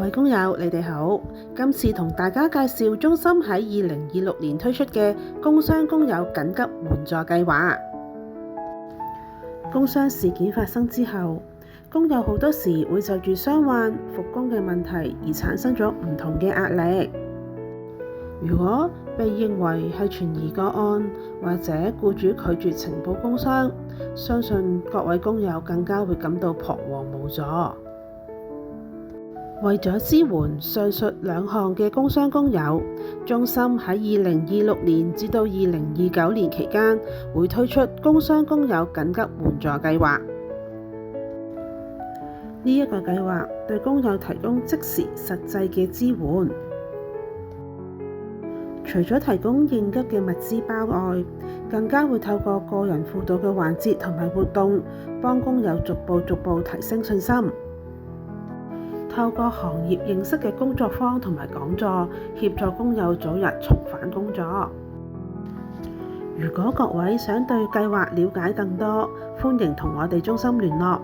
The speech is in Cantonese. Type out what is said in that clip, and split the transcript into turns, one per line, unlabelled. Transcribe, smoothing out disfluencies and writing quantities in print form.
位工友，你哋好。今次同大家介紹中心喺2026年推出嘅工傷工友緊急援助計劃。工傷事件發生之後，工友好多時會就住傷患、復工嘅問題而產生咗唔同嘅壓力。如果被認為係存疑個案，或者僱主拒絕呈報工傷，相信各位工友更加會感到彷徨無助。為咗支援上述兩項嘅工傷工友，中心喺2026年至到2029年期間會推出工傷工友緊急援助計劃。呢一個計劃對工友提供即時實際嘅支援，除咗提供應急嘅物資包外，更加會透過個人輔導嘅環節同埋活動，幫工友逐步提升信心。透過行業認識嘅工作坊同埋講座，協助工友早日重返工作。如果各位想對計劃了解更多，歡迎同我哋中心聯絡。